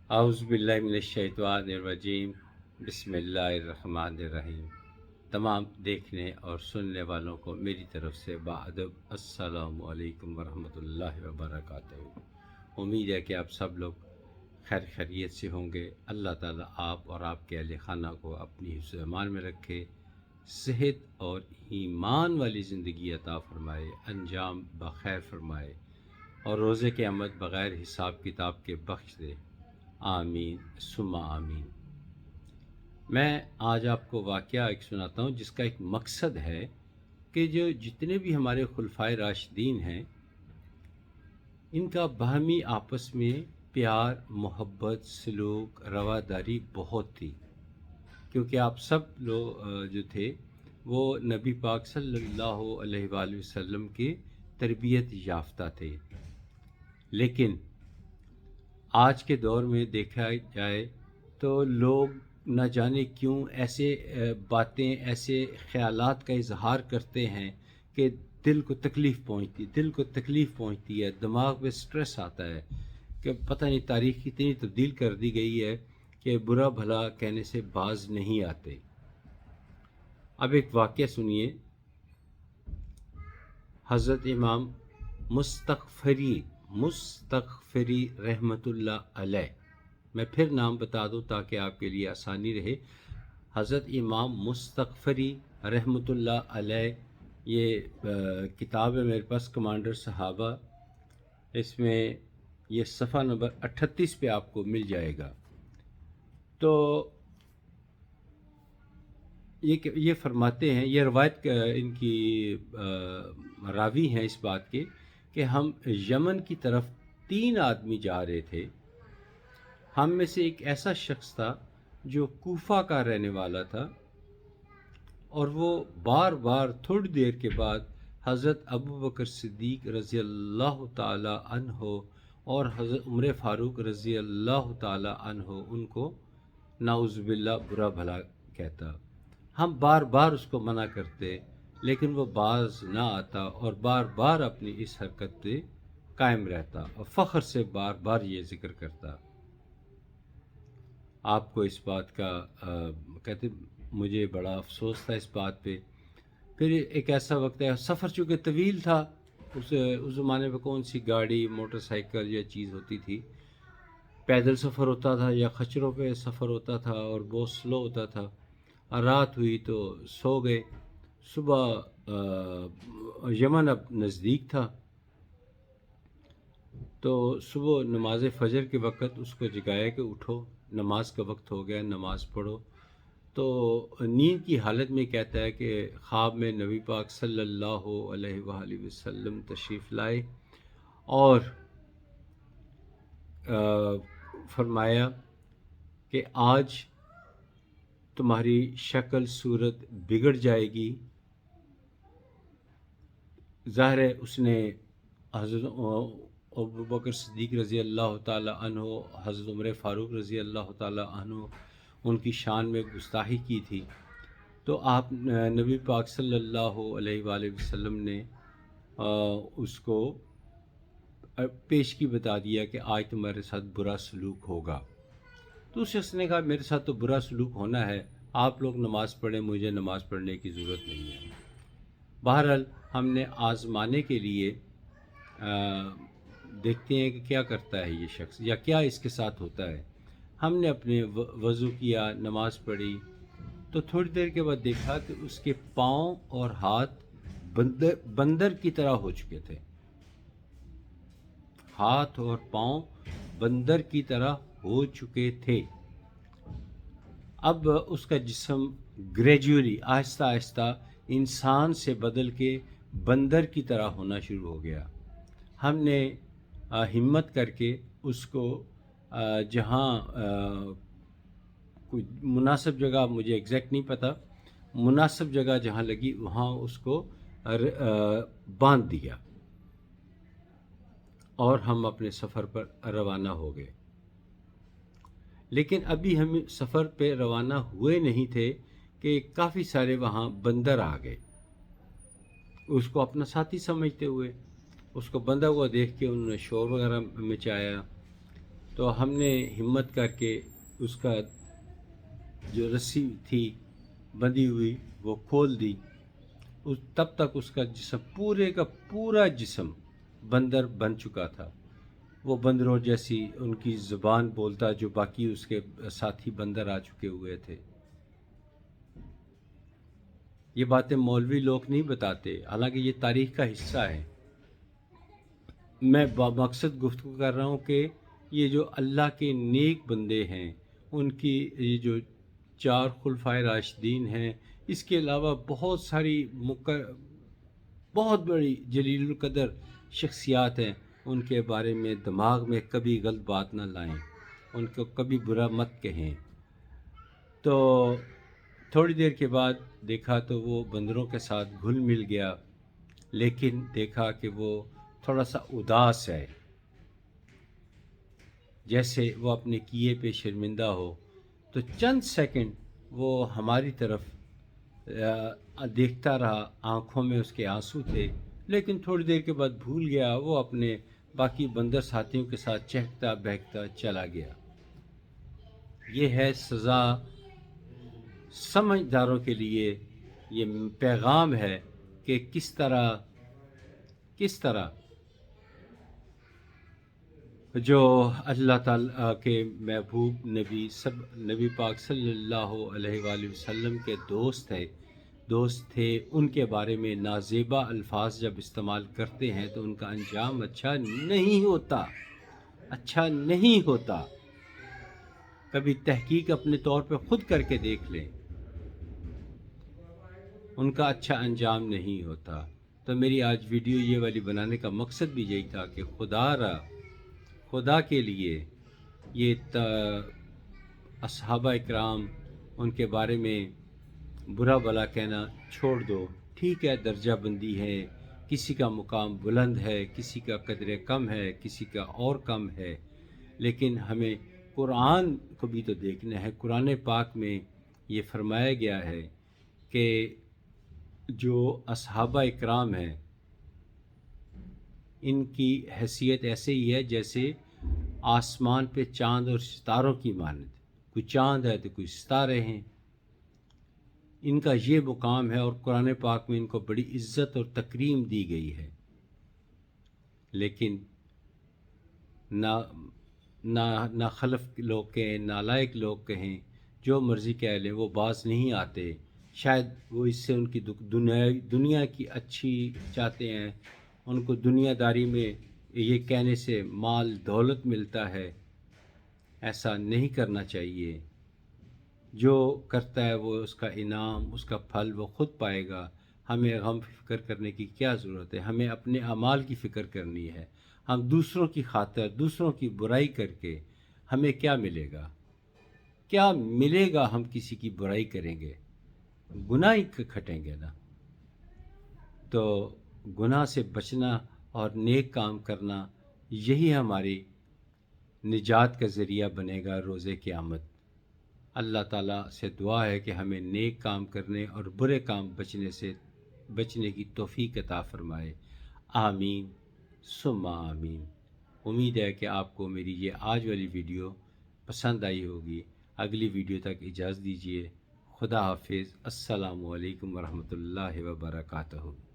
اعوذ باللہ من الشیطان الرجیم، بسم اللہ الرحمن الرحیم۔ تمام دیکھنے اور سننے والوں کو میری طرف سے بادب السلام علیکم ورحمۃ اللہ وبرکاتہ۔ امید ہے کہ آپ سب لوگ خیر خیریت سے ہوں گے۔ اللہ تعالیٰ آپ اور آپ کے اہل خانہ کو اپنی حفظ و امان میں رکھے، صحت اور ایمان والی زندگی عطا فرمائے، انجام بخیر فرمائے اور روزے قیامت بغیر حساب کتاب کے بخش دے، آمین ثم آمین۔ میں آج آپ کو واقعہ ایک سناتا ہوں جس کا ایک مقصد ہے کہ جو جتنے بھی ہمارے خلفائے راشدین ہیں ان کا باہمی آپس میں پیار، محبت، سلوک، رواداری بہت تھی، کیونکہ آپ سب لوگ جو تھے وہ نبی پاک صلی اللہ علیہ وآلہ وسلم کی تربیت یافتہ تھے۔ لیکن آج کے دور میں دیکھا جائے تو لوگ نہ جانے کیوں ایسے باتیں، ایسے خیالات کا اظہار کرتے ہیں کہ دل کو تکلیف پہنچتی ہے، دماغ پہ سٹریس آتا ہے کہ پتہ نہیں تاریخ اتنی تبدیل کر دی گئی ہے کہ برا بھلا کہنے سے باز نہیں آتے۔ اب ایک واقعہ سنیے۔ حضرت امام مستغفری رحمۃ اللہ علیہ، میں پھر نام بتا دوں تاکہ آپ کے لیے آسانی رہے۔ حضرت امام مستغفری رحمۃ اللہ علیہ، یہ کتاب ہے میرے پاس، کمانڈر صحابہ، اس میں یہ صفحہ نمبر 38 پہ آپ کو مل جائے گا۔ تو یہ فرماتے ہیں، یہ روایت ان کی راوی ہیں اس بات کے کہ ہم یمن کی طرف 3 آدمی جا رہے تھے۔ ہم میں سے ایک ایسا شخص تھا جو کوفہ کا رہنے والا تھا، اور وہ بار بار تھوڑی دیر کے بعد حضرت ابوبکر صدیق رضی اللہ تعالی عنہ اور حضرت عمر فاروق رضی اللہ تعالی عنہ ان کو نعوذ باللہ برا بھلا کہتا۔ ہم بار بار اس کو منع کرتے لیکن وہ باز نہ آتا اور بار بار اپنی اس حرکت پہ قائم رہتا اور فخر سے بار بار یہ ذکر کرتا۔ آپ کو اس بات کا کہتے مجھے بڑا افسوس تھا اس بات پہ۔ پھر ایک ایسا وقت ہے، سفر چونکہ طویل تھا، اس زمانے میں کون سی گاڑی، موٹر سائیکل یا چیز ہوتی تھی، پیدل سفر ہوتا تھا یا خچروں پہ سفر ہوتا تھا اور بہت سلو ہوتا تھا۔ رات ہوئی تو سو گئے۔ صبح یمن اب نزدیک تھا تو صبح نماز فجر کے وقت اس کو جگایا کہ اٹھو، نماز کا وقت ہو گیا، نماز پڑھو۔ تو نیند کی حالت میں کہتا ہے کہ خواب میں نبی پاک صلی اللہ علیہ وآلہ وسلم تشریف لائے اور فرمایا کہ آج تمہاری شکل صورت بگڑ جائے گی۔ ظاہر ہے اس نے حضرت ابوبکر صدیق رضی اللہ تعالی عنہ، حضرت عمر فاروق رضی اللہ تعالی عنہ ان کی شان میں گستاخی کی تھی، تو آپ نبی پاک صلی اللہ علیہ وآلہ وسلم نے اس کو پیشگی بتا دیا کہ آج تمہارے ساتھ برا سلوک ہوگا۔ تو اس شخص نے کہا میرے ساتھ تو برا سلوک ہونا ہے، آپ لوگ نماز پڑھیں، مجھے نماز پڑھنے کی ضرورت نہیں ہے۔ بہرحال ہم نے آزمانے کے لیے دیکھتے ہیں کہ کیا کرتا ہے یہ شخص یا کیا اس کے ساتھ ہوتا ہے۔ ہم نے اپنے وضو کیا، نماز پڑھی، تو تھوڑی دیر کے بعد دیکھا کہ اس کے پاؤں اور ہاتھ بندر کی طرح ہو چکے تھے۔ ہاتھ اور پاؤں بندر کی طرح ہو چکے تھے۔ اب اس کا جسم گریجولی، آہستہ آہستہ انسان سے بدل کے بندر کی طرح ہونا شروع ہو گیا۔ ہم نے ہمت کر کے اس کو جہاں کوئی مناسب جگہ، مجھے ایگزیکٹ نہیں پتہ، مناسب جگہ جہاں لگی وہاں اس کو باندھ دیا اور ہم اپنے سفر پر روانہ ہو گئے۔ لیکن ابھی ہم سفر پہ روانہ ہوئے نہیں تھے کہ کافی سارے وہاں بندر آ گئے۔ اس کو اپنا ساتھی سمجھتے ہوئے، اس کو بندھا ہوا دیکھ کے انہوں نے شور وغیرہ مچایا، تو ہم نے ہمت کر کے اس کا جو رسی تھی بندھی ہوئی وہ کھول دی. تب تک اس کا جسم پورے کا پورا جسم بندر بن چکا تھا. وہ بندروں جیسی ان کی زبان بولتا جو باقی اس کے ساتھی بندر آ چکے ہوئے تھے. یہ باتیں مولوی لوگ نہیں بتاتے، حالانکہ یہ تاریخ کا حصہ ہے. میں مقصد گفتگو کر رہا ہوں کہ یہ جو اللہ کے نیک بندے ہیں، ان کی یہ جو 4 خلفائے راشدین ہیں، اس کے علاوہ بہت ساری بہت بڑی جلیل القدر شخصیات ہیں، ان کے بارے میں دماغ میں کبھی غلط بات نہ لائیں، ان کو کبھی برا مت کہیں. تو تھوڑی دیر کے بعد دیکھا تو وہ بندروں کے ساتھ گھل مل گیا، لیکن دیکھا کہ وہ تھوڑا سا اداس ہے، جیسے وہ اپنے کیے پہ شرمندہ ہو. تو چند سیکنڈ وہ ہماری طرف دیکھتا رہا، آنکھوں میں اس کے آنسو تھے، لیکن تھوڑی دیر کے بعد بھول گیا. وہ اپنے باقی بندر ساتھیوں کے ساتھ چہکتا بہکتا چلا گیا. یہ ہے سزا سمجھداروں کے لیے. یہ پیغام ہے کہ کس طرح جو اللہ تعالیٰ کے محبوب نبی پاک صلی اللہ علیہ وآلہ وسلم کے دوست تھے، ان کے بارے میں نازیبا الفاظ جب استعمال کرتے ہیں تو ان کا انجام اچھا نہیں ہوتا. کبھی تحقیق اپنے طور پہ خود کر کے دیکھ لیں، ان کا اچھا انجام نہیں ہوتا. تو میری آج ویڈیو یہ والی بنانے کا مقصد بھی یہی تھا کہ خدا کے لیے یہ اصحابہ اکرام، ان کے بارے میں برا بلا کہنا چھوڑ دو. ٹھیک ہے، درجہ بندی ہے، کسی کا مقام بلند ہے، کسی کا قدر کم ہے، کسی کا اور کم ہے، لیکن ہمیں قرآن کو بھی تو دیکھنا ہے. قرآن پاک میں یہ فرمایا گیا ہے کہ جو اصحابہ اکرام ہیں ان کی حیثیت ایسے ہی ہے جیسے آسمان پہ چاند اور ستاروں کی مانند. کوئی چاند ہے تو کوئی ستارے ہیں. ان کا یہ مقام ہے، اور قرآن پاک میں ان کو بڑی عزت اور تکریم دی گئی ہے. لیکن نہ خلف لوگ کہیں، نالائق لوگ کہیں، جو مرضی کہہ لیں، وہ باز نہیں آتے. شاید وہ اس سے ان کی دنیا کی اچھی چاہتے ہیں، ان کو دنیا داری میں یہ کہنے سے مال دولت ملتا ہے. ایسا نہیں کرنا چاہیے. جو کرتا ہے وہ اس کا انعام، اس کا پھل وہ خود پائے گا. ہمیں غم فکر کرنے کی کیا ضرورت ہے؟ ہمیں اپنے اعمال کی فکر کرنی ہے. ہم دوسروں کی خاطر، دوسروں کی برائی کر کے ہمیں کیا ملے گا؟ ہم کسی کی برائی کریں گے، گناہ ہی کھٹیں گے نا. تو گناہ سے بچنا اور نیک کام کرنا، یہی ہماری نجات کا ذریعہ بنے گا روز قیامت. اللہ تعالیٰ سے دعا ہے کہ ہمیں نیک کام کرنے اور برے کام بچنے کی توفیق عطا فرمائے. آمین ثم آمین. امید ہے کہ آپ کو میری یہ آج والی ویڈیو پسند آئی ہوگی. اگلی ویڈیو تک اجازت دیجیے. خدا حافظ. السلام علیکم ورحمۃ اللہ وبرکاتہ.